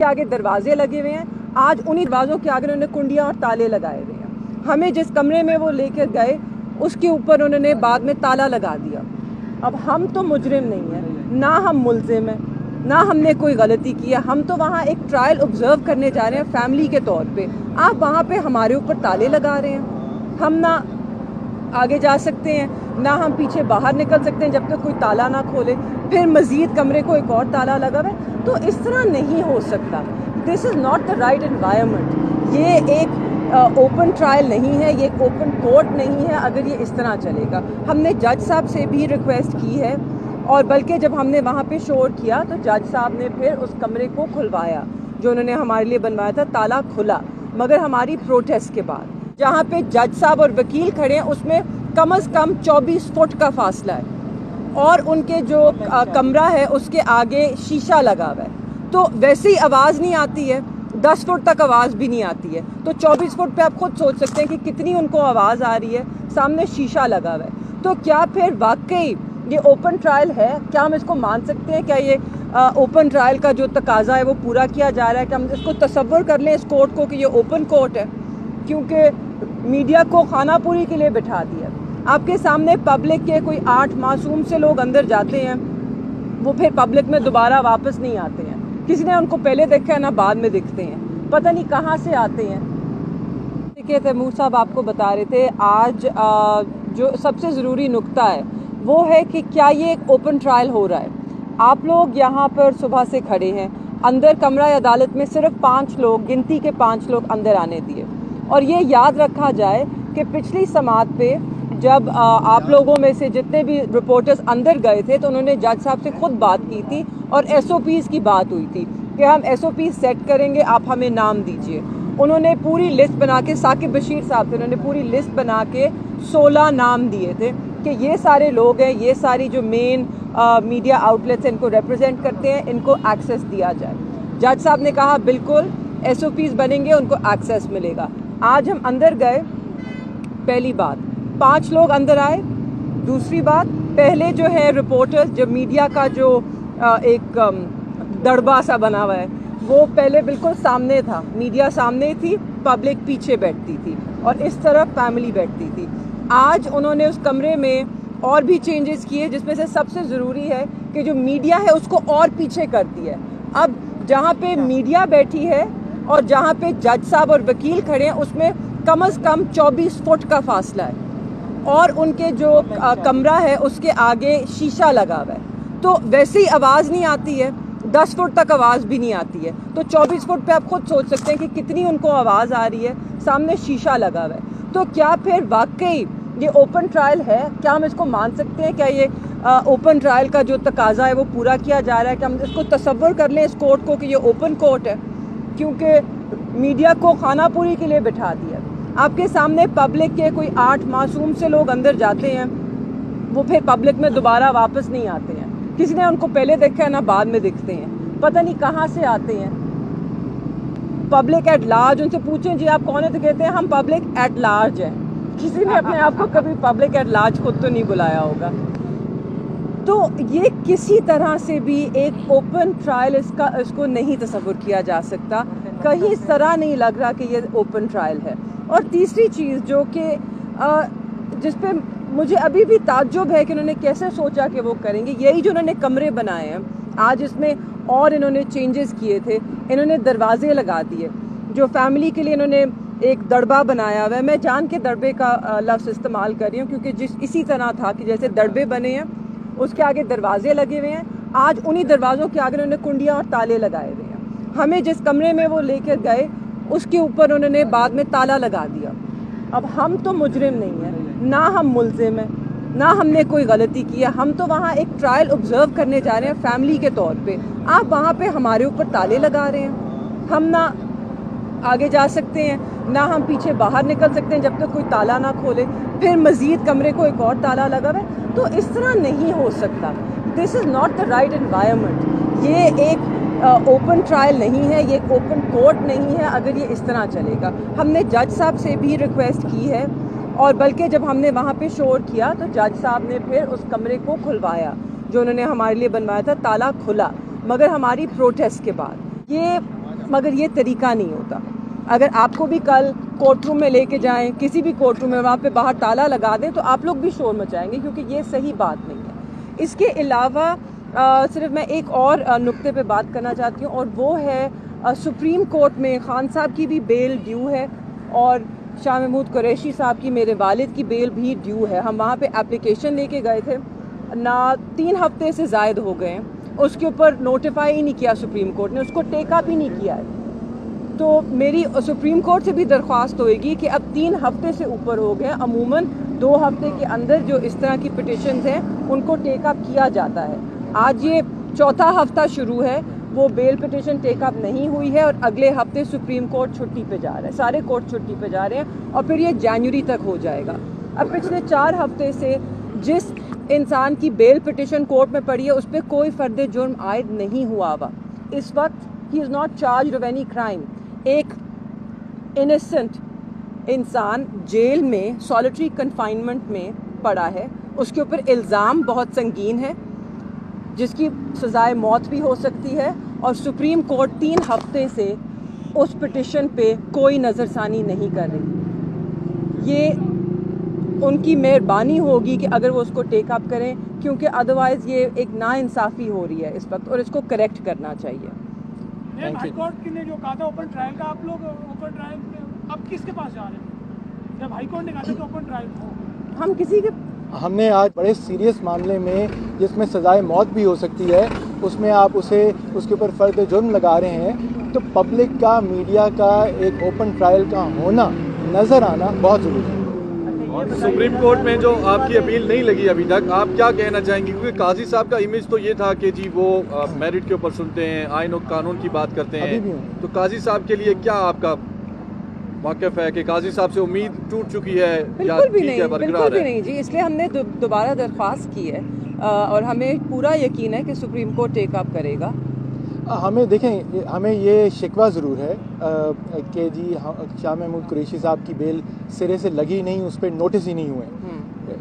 के आगे दरवाजे लगे हुए हैं। आज उन्हीं दरवाज़ों के आगे उन्होंने कुंडियाँ और ताले लगाए हुए हैं। हमें जिस कमरे में वो लेकर गए उसके ऊपर उन्होंने बाद में ताला लगा दिया। अब हम तो मुजरिम नहीं हैं, ना हम मुल्जिम हैं, ना हमने कोई गलती की है। हम तो वहाँ एक ट्रायल ऑब्जर्व करने जा रहे हैं फैमिली के तौर पे। आप वहाँ पे हमारे ऊपर ताले लगा रहे हैं। हम ना आगे जा सकते हैं, ना हम पीछे बाहर निकल सकते हैं जब तक कोई ताला ना खोले। फिर मज़ीद कमरे को एक और ताला लगा हुआ है। तो इस तरह नहीं हो सकता। This is not the right environment. ये एक ओपन ट्रायल नहीं है, ये एक ओपन कोर्ट नहीं है अगर ये इस तरह चलेगा। हमने जज साहब से भी रिक्वेस्ट की है, और बल्कि जब हमने वहाँ पे शोर किया तो जज साहब ने फिर उस कमरे को खुलवाया जो उन्होंने हमारे लिए बनवाया था। ताला खुला, मगर हमारी प्रोटेस्ट के बाद। जहाँ पे जज साहब और वकील खड़े हैं उसमें कम से कम 24 फुट का फासला है, और उनके जो कमरा है उसके आगे शीशा लगा हुआ है। तो वैसे ही आवाज़ नहीं आती है, 10 फुट तक आवाज़ भी नहीं आती है। तो 24 फुट पे आप खुद सोच सकते हैं कि कितनी उनको आवाज़ आ रही है। सामने शीशा लगा हुआ है। तो क्या फिर वाकई ये ओपन ट्रायल है? क्या हम इसको मान सकते हैं? क्या ये ओपन ट्रायल का जो तकाजा है वो पूरा किया जा रहा है? क्या हम इसको तसव्वुर कर लें इस कोर्ट को कि ये ओपन कोर्ट है? क्योंकि मीडिया को खानापुरी के लिए बिठा दिया। आपके सामने पब्लिक के कोई 8 मासूम से लोग अंदर जाते हैं, वो फिर पब्लिक में दोबारा वापस नहीं आते हैं। किसी ने उनको पहले देखा है ना बाद में दिखते हैं, पता नहीं कहाँ से आते हैं। देखिए तैमूर साहब आपको बता रहे थे आज जो सबसे ज़रूरी नुक्ता है वो है कि क्या ये एक ओपन ट्रायल हो रहा है। आप लोग यहाँ पर सुबह से खड़े हैं, अंदर कमरा अदालत में सिर्फ 5 लोग, गिनती के 5 लोग अंदर आने दिए। और ये याद रखा जाए कि पिछली समात पे जब आप लोगों में से जितने भी रिपोर्टर्स अंदर गए थे तो उन्होंने जज साहब से खुद बात की थी और SOPs की बात हुई थी कि हम SOPs सेट करेंगे, आप हमें नाम दीजिए। उन्होंने पूरी लिस्ट बना के, साकिब बशीर साहब थे, उन्होंने पूरी लिस्ट बना के 16 नाम दिए थे कि ये सारे लोग हैं, ये सारी जो मेन मीडिया आउटलेट्स इनको रिप्रेजेंट करते हैं, इनको एक्सेस दिया जाए। जज साहब ने कहा बिल्कुल SOPs बनेंगे, उनको एक्सेस मिलेगा। आज हम अंदर गए, पहली बात 5 लोग अंदर आए। दूसरी बात, पहले जो है रिपोर्टर्स, जब मीडिया का जो एक दड़बा सा बना हुआ है वो पहले बिल्कुल सामने था, मीडिया सामने थी, पब्लिक पीछे बैठती थी और इस तरफ फैमिली बैठती थी। आज उन्होंने उस कमरे में और भी चेंजेस किए, जिसमें से सबसे ज़रूरी है कि जो मीडिया है उसको और पीछे कर दिया है। अब जहाँ पे मीडिया बैठी है और जहाँ पे जज साहब और वकील खड़े हैं उसमें कम से कम 24 फुट का फासला है, और उनके जो कमरा है उसके आगे शीशा लगा हुआ है। तो वैसे ही आवाज़ नहीं आती है, 10 फुट तक आवाज़ भी नहीं आती है। तो 24 फुट पे आप खुद सोच सकते हैं कि कितनी उनको आवाज़ आ रही है। सामने शीशा लगा हुआ है। तो क्या फिर वाकई ये ओपन ट्रायल है? क्या हम इसको मान सकते हैं? क्या ये ओपन ट्रायल का जो तकाजा है वो पूरा किया जा रहा है? क्या हम इसको तसव्वुर कर लें इस कोर्ट को कि ये ओपन कोर्ट है? क्योंकि मीडिया को खानापुरी के लिए बिठा दिया। आपके सामने पब्लिक के कोई 8 मासूम से लोग अंदर जाते हैं, वो फिर पब्लिक में दोबारा वापस नहीं आते हैं। किसी ने उनको पहले देखा है ना बाद में दिखते हैं, पता नहीं कहाँ से आते हैं। पब्लिक एट लार्ज, उनसे पूछें जी आप कौन है तो कहते हैं हम पब्लिक एट लार्ज हैं। किसी ने अपने आप को कभी पब्लिक एट लार्ज खुद तो नहीं बुलाया होगा। तो ये किसी तरह से भी एक ओपन ट्रायल इसको नहीं तस्वुर किया जा सकता। कहीं इस तरह नहीं लग रहा कि ये ओपन ट्रायल है। और तीसरी चीज़ जो कि जिस पे मुझे अभी भी ताज्जुब है कि उन्होंने कैसे सोचा कि वो करेंगे, यही जो उन्होंने कमरे बनाए हैं आज, इसमें और इन्होंने चेंजेस किए थे। इन्होंने दरवाजे लगा दिए जो फैमिली के लिए इन्होंने एक दड़बा बनाया हुआ है। मैं जान के दड़बे का लफ्ज़ इस्तेमाल कर रही हूँ क्योंकि इसी तरह था कि जैसे दड़बे बने हैं उसके आगे दरवाजे लगे हुए हैं। आज उन्हीं दरवाज़ों के आगे उन्होंने कुंडियाँ और ताले लगाए हुए हैं। हमें जिस कमरे में वो लेकर गए उसके ऊपर उन्होंने बाद में ताला लगा दिया। अब हम तो मुजरिम नहीं हैं, ना हम मुल्जिम हैं, ना हमने कोई गलती की है। हम तो वहाँ एक ट्रायल ऑब्जर्व करने जा रहे हैं फैमिली के तौर पे। आप वहाँ पे हमारे ऊपर ताले लगा रहे हैं। हम ना आगे जा सकते हैं, ना हम पीछे बाहर निकल सकते हैं जब तक कोई ताला ना खोले। फिर मज़ीद कमरे को एक और ताला लगा हुआ है। तो इस तरह नहीं हो सकता। This is not the right environment. ये एक ओपन ट्रायल नहीं है, ये एक ओपन कोर्ट नहीं है अगर ये इस तरह चलेगा। हमने जज साहब से भी रिक्वेस्ट की है, और बल्कि जब हमने वहाँ पे शोर किया तो जज साहब ने फिर उस कमरे को खुलवाया जो उन्होंने हमारे लिए बनवाया था। ताला खुला, मगर हमारी प्रोटेस्ट के बाद। ये मगर ये तरीका नहीं होता। अगर आपको भी कल कोर्ट रूम में लेके जाएं, किसी भी कोर्ट रूम में, वहाँ पे बाहर ताला लगा दें तो आप लोग भी शोर मचाएंगे, क्योंकि ये सही बात नहीं है। इसके अलावा सिर्फ मैं एक और नुक्ते पे बात करना चाहती हूँ, और वो है सुप्रीम कोर्ट में खान साहब की भी बेल ड्यू है और शाह महमूद कुरैशी साहब की, मेरे वालिद की बेल भी ड्यू है। हम वहाँ पे एप्लीकेशन लेके गए थे ना, 3 हफ्ते से ज़ायद हो गए हैं, उसके ऊपर नोटिफाई ही नहीं किया सुप्रीम कोर्ट ने, उसको टेक अप ही नहीं किया है। तो मेरी सुप्रीम कोर्ट से भी दरख्वास्त होएगी कि अब 3 हफ्ते से ऊपर हो गए, अमूमन 2 हफ्ते के अंदर जो इस तरह की पिटिशंस हैं उनको टेक अप किया जाता है। आज ये 4था हफ्ता शुरू है, वो बेल पिटिशन टेक अप नहीं हुई है, और अगले हफ्ते सुप्रीम कोर्ट छुट्टी पे जा रहा है, सारे कोर्ट छुट्टी पे जा रहे हैं, और फिर ये जनवरी तक हो जाएगा। अब पिछले 4 हफ्ते से जिस इंसान की बेल पिटिशन कोर्ट में पड़ी है उस पर कोई फर्द जुर्म आयद नहीं हुआ हुआ। इस वक्त he is not charge of any crime. एक इनोसेंट इंसान जेल में सॉलिटरी कन्फाइनमेंट में पड़ा है, उसके ऊपर इल्ज़ाम बहुत संगीन है जिसकी सज़ाए मौत भी हो सकती है, और सुप्रीम कोर्ट 3 हफ्ते से उस पिटिशन पे कोई नज़रसानी नहीं कर रही। ये उनकी मेहरबानी होगी कि अगर वो उसको टेक अप करें, क्योंकि अदरवाइज़ ये एक नाइंसाफ़ी हो रही है इस वक्त, और इसको करेक्ट करना चाहिए। हाई कोर्ट ने जो कहा था ओपन ट्रायल का, आप लोग ओपन ट्रायल में अब किसके पास जा रहे हैं? जब हाई कोर्ट ने कहा था कि ओपन ट्रायल हो, हम किसी के हमने आज बड़े सीरियस मामले में जिसमें सजाए मौत भी हो सकती है, उसमें आप उसके ऊपर फ़र्द जुर्म लगा रहे हैं, तो पब्लिक का, मीडिया का एक ओपन ट्रायल का होना, नज़र आना बहुत ज़रूरी है। सुप्रीम कोर्ट में जो आपकी अपील नहीं लगी अभी तक, आप क्या कहना चाहेंगे? क्योंकि काजी साहब का इमेज तो ये था कि जी वो मेरिट के ऊपर सुनते हैं, आइन और कानून की बात करते हैं, तो काजी साहब के लिए क्या आपका वाक़िफ़ है कि काजी साहब से उम्मीद टूट चुकी है? बिल्कुल भी नहीं, बिल्कुल भी नहीं जी। इसलिए हमने दोबारा दरख्वास्त की है, और हमें पूरा यकीन है कि सुप्रीम कोर्ट टेक अप करेगा। हमें देखें, हमें ये शिकवा ज़रूर है कि जी शाह महमूद कुरैशी साहब की बेल सिरे से लगी नहीं, उस पर नोटिस ही नहीं हुए।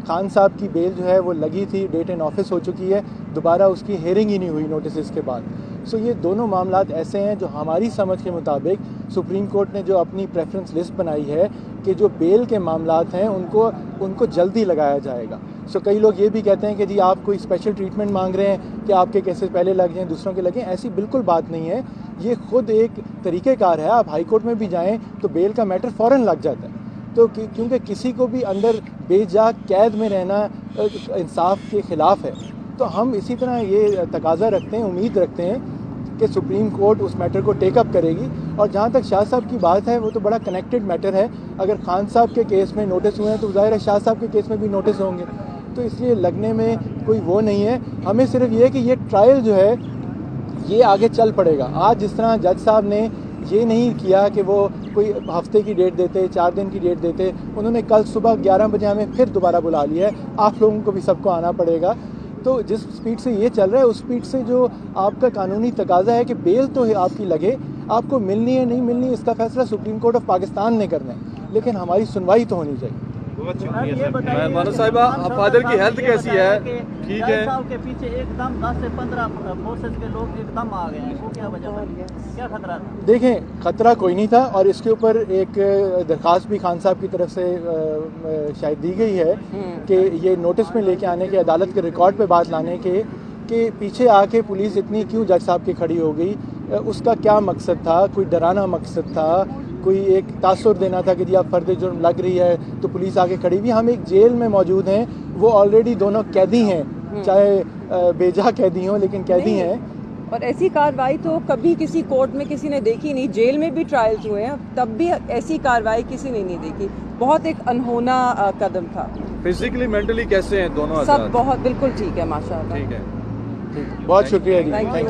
खान साहब की बेल जो है वो लगी थी, डेट इन ऑफिस हो चुकी है, दोबारा उसकी हेयरिंग ही नहीं हुई नोटिस के बाद। सो ये दोनों मामलात ऐसे हैं जो हमारी समझ के मुताबिक सुप्रीम कोर्ट ने जो अपनी प्रेफरेंस लिस्ट बनाई है कि जो बेल के मामलात हैं उनको जल्दी लगाया जाएगा। सो कई लोग ये भी कहते हैं कि जी आप कोई स्पेशल ट्रीटमेंट मांग रहे हैं कि आपके केसेस पहले लग जाएं, दूसरों के लगें। ऐसी बिल्कुल बात नहीं है, ये खुद एक तरीक़ेकार है। आप हाई कोर्ट में भी जाएं तो बेल का मैटर फ़ौरन लग जाता है। तो क्योंकि किसी को भी अंदर बेजा कैद में रहना इंसाफ के ख़िलाफ़ है, तो हम इसी तरह ये तकाज़ा रखते हैं, उम्मीद रखते हैं कि सुप्रीम कोर्ट उस मैटर को टेकअप करेगी। और जहाँ तक शाह साहब की बात है, वो तो बड़ा कनेक्टेड मैटर है। अगर खान साहब के केस में नोटिस हुए हैं तो ज़ाहिर है शाह साहब के केस में भी नोटिस होंगे, तो इसलिए लगने में कोई वो नहीं है। हमें सिर्फ ये है कि ये ट्रायल जो है ये आगे चल पड़ेगा। आज जिस तरह जज साहब ने ये नहीं किया कि वो कोई हफ्ते की डेट देते, 4 दिन की डेट देते, उन्होंने कल सुबह 11 बजे हमें फिर दोबारा बुला लिया है। आप लोगों को भी सबको आना पड़ेगा। तो जिस स्पीड से ये चल रहा है उस स्पीड से जो आपका कानूनी तकाजा है कि बेल तो है आपकी लगे, आपको मिलनी है नहीं मिलनी, इसका फैसला सुप्रीम कोर्ट ऑफ पाकिस्तान ने करना है, लेकिन हमारी सुनवाई तो होनी चाहिए। मानो साहिबा, फादर की हेल्थ कैसी है? ठीक है। साहब के पीछे एकदम 10 से 15 फोर्सेस के लोग एकदम आ गए हैं, वो क्या वजह है, क्या खतरा था? देखें, खतरा कोई नहीं था, और इसके ऊपर एक दरख्वास्त भी खान साहब की तरफ से शायद दी गई है कि ये नोटिस में लेके आने के, अदालत के रिकॉर्ड पे बात लाने के कि पीछे आके पुलिस इतनी क्यों जज साहब की खड़ी हो गई, उसका क्या मकसद था? कोई डराना मकसद था? कोई एक तासुर देना था कि जी आप फर्द जुर्म लग रही है तो पुलिस आके खड़ी हुई? हम एक जेल में मौजूद हैं, वो ऑलरेडी दोनों कैदी हैं, चाहे बेजा कैदी हों लेकिन कैदी हैं। और ऐसी कार्रवाई तो कभी किसी कोर्ट में किसी ने देखी नहीं। जेल में भी ट्रायल्स हुए हैं, तब भी ऐसी कार्रवाई किसी ने नहीं देखी। बहुत एक अनहोना कदम था। फिजिकली मेंटली कैसे हैं दोनों? सब बहुत बिल्कुल ठीक है, माशाल्लाह। ठीक है, बहुत शुक्रिया जी, थैंक यू।